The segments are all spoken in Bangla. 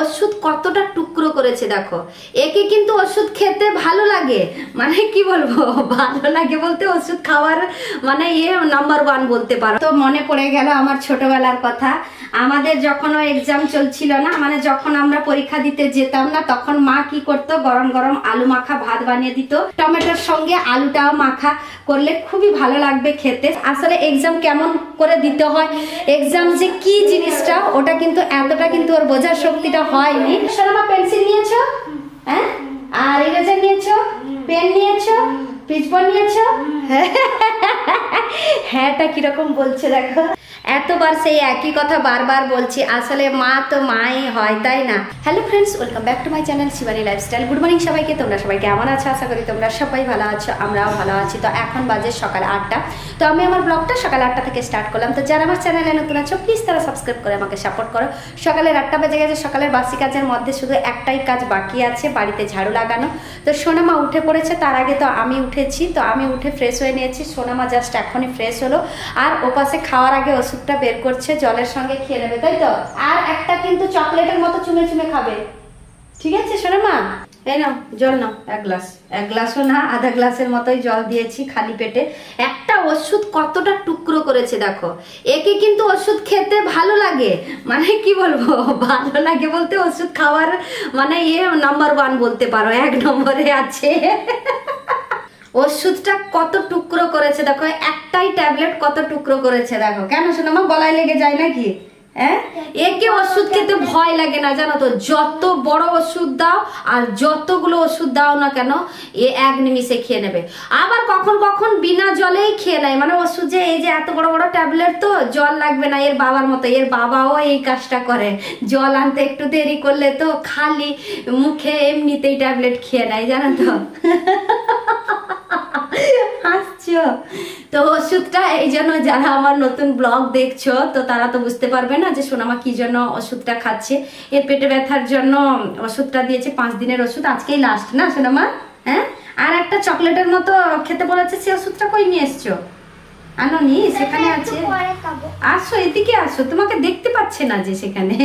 ওষুধ কতটা টুকরো করেছে দেখো। একে কিন্তু ওষুধ খেতে ভালো লাগে, মানে কি বলবো, ভালো লাগে বলতে ওষুধ খাওয়ার মানে নাম্বার 1 বলতে পারো। তো মনে পড়ে গেল আমার ছোটবেলার কথা। আমাদের যখন এক্সাম চলছিল না, মানে যখন আমরা পরীক্ষা দিতে যেতাম না, তখন মা কি করতো, গরম গরম আলু মাখা ভাত বানিয়ে দিত, টমেটোর সঙ্গে আলুটাও মাখা করলে খুবই ভালো লাগবে খেতে। আসলে এক্সাম কেমন করে দিতে হয়, এক্সাম যে কি জিনিসটা, ওটা কিন্তু এতটা কিন্তু ওর বোঝার শক্তিটা হয়নি। সোনামা পেন্সিল নিয়েছো, হ্যাঁ, আর ইরেজার নিয়েছো, পেন নিয়েছো, পিচবোর্ড নিয়েছো। হ্যাঁটা কিরকম বলছে দেখো, এতবার সেই একই কথা বারবার বলছি। আসলে মা তো মাই হয়, তাই না? Hello friends, welcome back to my channel Shivani lifestyle. Good morning সবাইকে। তোমরা সবাই কেমন আছো? আশা করি তোমরা সবাই ভালো আছো, আমরাও ভালো আছি। তো এখন বাজে সকাল 8টা। তো আমি আমার ব্লগটা সকাল 8টা থেকে স্টার্ট করলাম। তো যারা আমার চ্যানেলে নতুন আছো, প্লিজ তারা সাবস্ক্রাইব করে আমাকে সাপোর্ট করো। সকালের 8টা বেজে গেছে। সকালের বাসি কাজের মধ্যে শুধু একটাই কাজ বাকি আছে, বাড়িতে ঝাড়ু লাগানো। তো সোনামা উঠে পড়েছে, তার আগে তো আমি উঠেছি। তো আমি উঠে ফ্রেশ হয়ে নিয়েছি, সোনামা জাস্ট এখনই ফ্রেশ হলো। আর ওপাশে খাওয়ার আগে ওষুধটা বের করছে, জলের সঙ্গে খেয়ে নেবে, তাই তো? আর একটা কিন্তু চকলেটের মতো চুমে চুমে খাবে, ঠিক আছে সোনামা? এই নাও জল নাও, এক গ্লাসও না, আধা গ্লাসের মতোই জল দিয়েছি খালি পেটে। একটা ওষুধ কতটা টুকরো করেছে দেখো। একে কিন্তু ওষুধ খেতে ভালো লাগে, মানে কি বলবো, ভালো লাগে বলতে ওষুধ খাওয়ার মানে নাম্বার 1 বলতে পারো, 1 নম্বরে আছে। ওষুধটা কত টুকরো করেছে দেখো, একটাই ট্যাবলেট কত টুকরো করেছে দেখো। কেন সোনামা, গলায় লেগে যায় নাকি? হ্যাঁ, একে ওষুধ খেতে ভয় লাগে না জানো তো। যত বড় ওষুধ দাও আর যতগুলো ওষুধ দাও না কেন, এ 1 নিমিষে খেয়ে নেবে। আবার কখন কখন বিনা জলেই খেয়ে নেয়, মানে ওষুধ যে এই যে এত বড় বড় ট্যাবলেট, তো জল লাগবে না। এর বাবার মতো, এর বাবাও এই কাজটা করে, জল আনতে একটু দেরি করলে তো খালি মুখে এমনিতেই ট্যাবলেট খেয়ে নেয়, জানো তো। হাসছো তো। ওষুধটা এই জন্য, যারা আমার নতুন ব্লগ দেখছো তো তারা তো বুঝতে পারবে না যে সোনামা কি জন্য ওষুধটা খাচ্ছে। এর পেটে ব্যথার জন্য ওষুধটা দিয়েছে, 5 দিনের ওষুধ, আজকেই লাস্ট না সোনামা? হ্যাঁ, আর একটা চকলেটের মতো খেতে বলেছে, সে ওষুধটা কই নিয়ে এসছো? আনোনি? সেখানে আছে, আসো এদিকে আসো, তোমাকে দেখতে পাচ্ছে না যে সেখানে।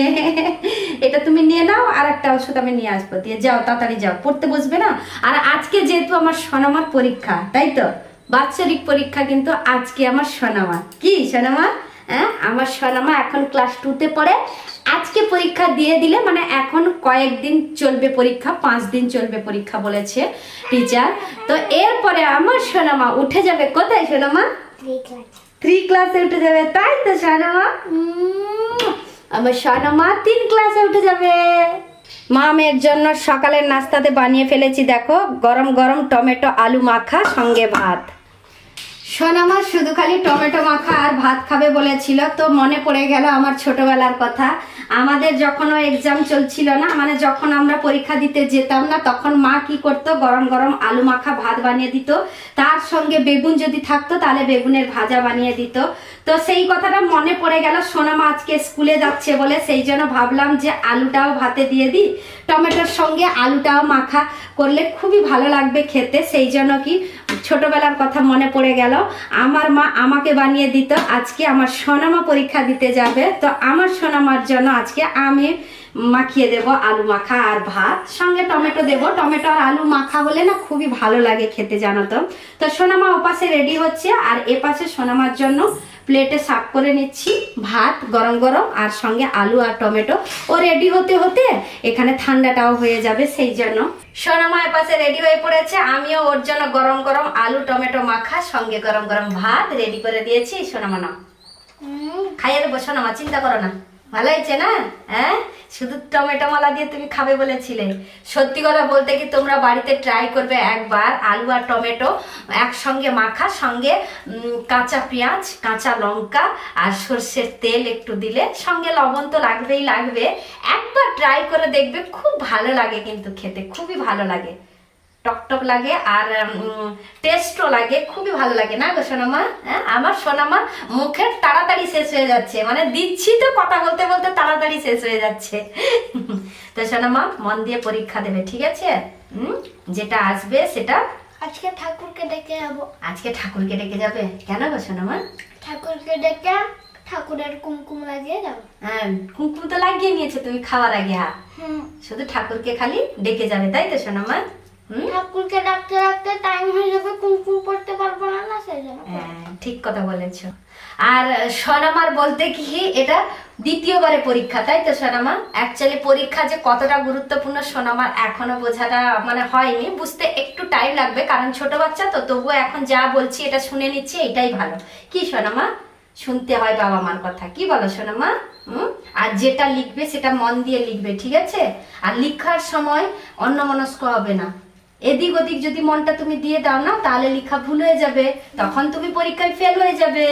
এটা তুমি নিয়ে নাও, আর একটা ওষুধ আমি নিয়ে আসবো, দিয়ে যাও তাড়াতাড়ি যাও, পড়তে বসবে না? আর আজকে যেহেতু আমার সোনামার পরীক্ষা, তাই তো, বাৎসরিক পরীক্ষা কিন্তু আজকে আমার সোনামা। কি সোনামা? হ্যাঁ, আমার সোনামা এখন ক্লাস 2-তে পড়ে। আজকে পরীক্ষা দিয়ে দিলে, মানে এখন কয়েকদিন চলবে পরীক্ষা, 5 দিন চলবে পরীক্ষা বলেছে টিচার। তো এরপরে আমার সোনামা উঠে যাবে কোথায় সোনামা? 3 ক্লাসে উঠে যাবে, তাই তো সোনামা? আমার সোনামা 3 ক্লাসে উঠে যাবে। মামের জন্য সকালের নাস্তাতে বানিয়ে ফেলেছি দেখো, গরম গরম টমেটো আলু মাখা সঙ্গে ভাত। সোনামা শুধু খালি টমেটো মাখা আর ভাত খাবে বলেছিল। তো মনে পড়ে গেল আমার ছোটবেলার কথা। আমাদের যখন এক্সাম চলছিল না, মানে যখন আমরা পরীক্ষা দিতে যেতাম না, তখন মা কি করতো, গরম গরম আলু মাখা ভাত বানিয়ে দিত, তার সঙ্গে বেগুন যদি থাকতো তাহলে বেগুনের ভাজা বানিয়ে দিত। তো সেই কথাটা মনে পড়ে গেল। সোনামা আজকে স্কুলে যাচ্ছে বলে সেই জন্য ভাবলাম যে আলুটাও ভাতে দিয়ে দিই, টমেটোর সঙ্গে আলুটাও মাখা করলে খুবই ভালো লাগবে খেতে। সেই জন্য কি ছোটবেলার কথা মনে পড়ে গেল। আমার মা আমাকে বানিয়ে দিত। আজকে আমার সোনামা পরীক্ষা দিতে যাবে, তো আমার সোনামার জন্য আজকে আমি মাখিয়ে দেব আলু মাখা আর ভাত, সঙ্গে টমেটো দেব। টমেটো আর আলু মাখা হলে না খুবই ভালো লাগে খেতে, জানো তো। তো সোনামা ওপাশে রেডি হচ্ছে, আর এপাশে সোনামার জন্য প্লেটে সার্ভ করে নিচ্ছি ভাত গরম গরম, আর সঙ্গে আলু আর টমেটো। ও রেডি হতে হতে এখানে ঠান্ডাটাও হয়ে যাবে, সেই জন্য সোনামা এপাশে রেডি হয়ে পড়েছে। আমিও ওর জন্য গরম গরম আলু টমেটো মাখা সঙ্গে গরম গরম ভাত রেডি করে দিয়েছি। সোনামা নাও, খাইয়ে দেবো সোনামা, চিন্তা করো না। ভালো হয়েছে না? হ্যাঁ, শুধু টমেটো মালা দিয়ে তুমি খাবে বলেছিলে। সত্যি কথা বলতে কি, তোমরা বাড়িতে ট্রাই করবে একবার, আলু আর টমেটো একসঙ্গে মাখা, সঙ্গে কাঁচা পেঁয়াজ, কাঁচা লঙ্কা আর সর্ষের তেল একটু দিলে, সঙ্গে লবণ তো লাগবেই লাগবে। একবার ট্রাই করে দেখবে, খুব ভালো লাগে কিন্তু খেতে, খুবই ভালো লাগে, টকটক লাগে আর টেস্টও লাগে, খুবই ভালো লাগে না গো সোনামা? হ্যাঁ, আমার সোনামা মুখের তাড়াতাড়ি শেষ হয়ে যাচ্ছে, মানে দিচ্ছি তো কথা বলতে বলতে তাড়াতাড়ি শেষ হয়ে যাচ্ছে। তো সোনামা মন দিয়ে পরীক্ষা দেবে, ঠিক আছে? যেটা আসবে সেটা। আজকে ঠাকুরকে ডেকে যাবো। আজকে ঠাকুরকে ডেকে যাবে? কেন গো সোনামা? ঠাকুরকে ডেকে ঠাকুরের কুমকুম লাগিয়ে যাবো। হ্যাঁ, কুমকুম তো লাগিয়ে নিয়েছে তুমি খাওয়ার আগে। হ্যাঁ, শুধু ঠাকুরকে খালি ডেকে যাবে, তাই তো সোনামা? ঠাকুরকে ডাকতে ডাকতে টাইম হয়ে যাবে, কুমকুম পড়তে পারবো না, সেই জন্য। হ্যাঁ, ঠিক কথা বলেছো। আর সোনামার বলতে কি এটা দ্বিতীয়বারে পরীক্ষা, তাই তো সোনামা? অ্যাকচুয়ালি পরীক্ষা যে কতটা গুরুত্বপূর্ণ সোনামার এখনো বোঝাটা মানে হয়নি, বুঝতে একটু টাইম লাগবে, কারণ ছোট বাচ্চা তো। তবুও এখন যা বলছি এটা শুনে নিচ্ছে, এটাই ভালো। কি সোনামা? শুনতে হয় বাবা মার কথা, কি বলো সোনামা? আর যেটা লিখবে সেটা মন দিয়ে লিখবে, ঠিক আছে? আর লিখার সময় অন্যমনস্ক হবে না। এদিক ওদিক যদি মনটা তুমি দিয়ে দাও না, তাহলে লেখা ভুল হয়ে যাবে, তখন তুমি পরীক্ষায় ফেল হয়ে যাবে।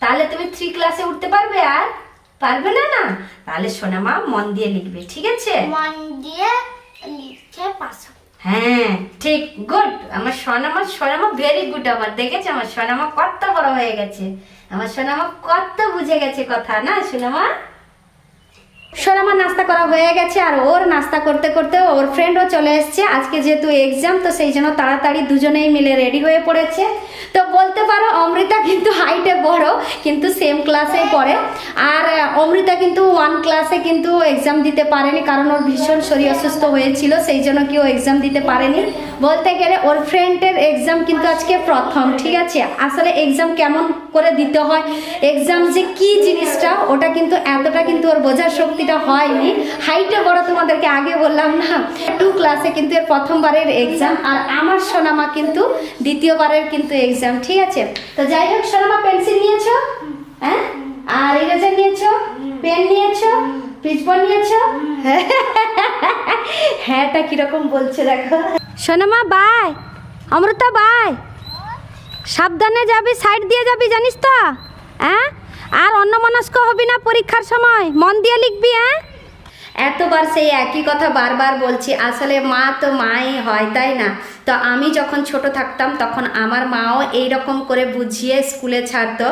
তাহলে তুমি 3 ক্লাসে উঠতে পারবে? আর পারবে না। না, তাহলে সোনামা মন দিয়ে লিখবে, ঠিক আছে? মন দিয়ে লিখে পাস। হ্যাঁ, ঠিক, গুড। আমার সোনামা ভেরি গুড। আমার দেখেছে আমার সোনামা কত বড় হয়ে গেছে, আমার সোনামা কত বুঝে গেছে কথা, না সোনামা? সোনামা নাস্তা করা হয়ে গেছে, আর ওর নাস্তা করতে করতে ওর ফ্রেন্ডও চলে এসছে। আজকে যেহেতু এক্সাম, তো সেই জন্য তাড়াতাড়ি দুজনেই মিলে রেডি হয়ে পড়েছে। তো বলতে পারো অমৃতা কিন্তু হাইটে বড়, কিন্তু সেম ক্লাসেই পড়ে। আর অমৃতা কিন্তু 1 ক্লাসে কিন্তু এক্সাম দিতে পারেনি, কারণ ওর ভীষণ শরীর অসুস্থ হয়েছিল, সেই জন্য কি ও এক্সাম দিতে পারেনি। বলতে গেলে ওর ফ্রেন্ডের এক্সাম কিন্তু আজকে প্রথম, ঠিক আছে? আসলে এক্সাম কেমন করে দিতে হয়, এক্সাম যে কি জিনিসটা, ওটা কিন্তু এতটা কিন্তু ওর বোঝার শক্তিটা হয়নি। হাইটে বড় তোমাদেরকে আগে বললাম না, 2 ক্লাসে কিন্তু এর প্রথমবারের এক্সাম, আর আমার সোনামা কিন্তু দ্বিতীয়বারের কিন্তু এক্সাম, ঠিক আছে? তো যাই হোক, সোনামা পেন্সিল নিয়েছো? হ্যাঁ, আর ইরেজার নিয়েছো, পেন নিয়েছো, পিচবোর্ড নিয়েছো? হ্যাঁটা কিরকম বলছে দেখো। সোনামা বাই, অমৃতা বাই, সাবধানে যাবি, সাইড দিয়ে যাবি, জানিস তো? হ্যাঁ, আর অন্যমনস্ক হবি না পরীক্ষার সময়, মন দিয়ে লিখবি। হ্যাঁ, এতবার সেই একই কথা বারবার বলছি, আসলে মা তো মাই হয়, তাই না? তো আমি যখন ছোট থাকতাম তখন আমার মাও এইরকম করে বুঝিয়ে স্কুলে ছাড়তো।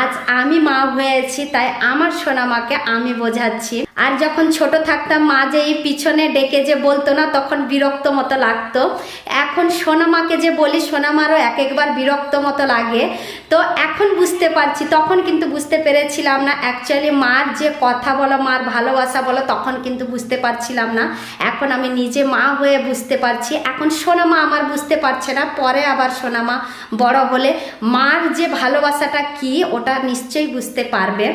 আজ আমি মা হয়েছি, তাই আমার সোনামাকে আমি বোঝাচ্ছি। আর যখন ছোট থাকতাম মা যে এই পিছনে ডেকে যে বলতো না, তখন বিরক্ত মতো লাগতো। এখন সোনামাকে যে বলি, সোনামারও একবার বিরক্ত মতো লাগে। তো এখন বুঝতে পারছি, তখন কিন্তু বুঝতে পেরেছিলাম না। অ্যাকচুয়ালি মার যে কথা বলো, মার ভালোবাসা বলো, তখন কিন্তু বুঝতে পারছিলাম না। এখন আমি নিজে মা হয়ে বুঝতে পারছি। এখন সোনামা আমার বুঝতে পারছে না, পরে আবার সোনামা বড় হলে মার যে ভালোবাসাটা কি, ওটা নিশ্চয়ই বুঝতে পারবে।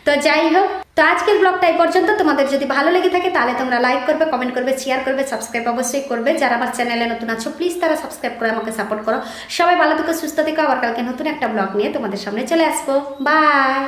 তো যাই হোক, তো আজকের ব্লগটা এই পর্যন্ত। তোমাদের যদি ভালো লেগে থাকে তাহলে তোমরা লাইক করবে, কমেন্ট করবে, শেয়ার করবে, সাবস্ক্রাইব অবশ্যই করবে। যারা আমার চ্যানেলে নতুন আছো প্লিজ তারা সাবস্ক্রাইব করে আমাকে সাপোর্ট করো। সবাই ভালো থেকো, সুস্থ থেকো। আবার কালকে নতুন একটা ব্লগ নিয়ে তোমাদের সামনে চলে আসবো। বাই।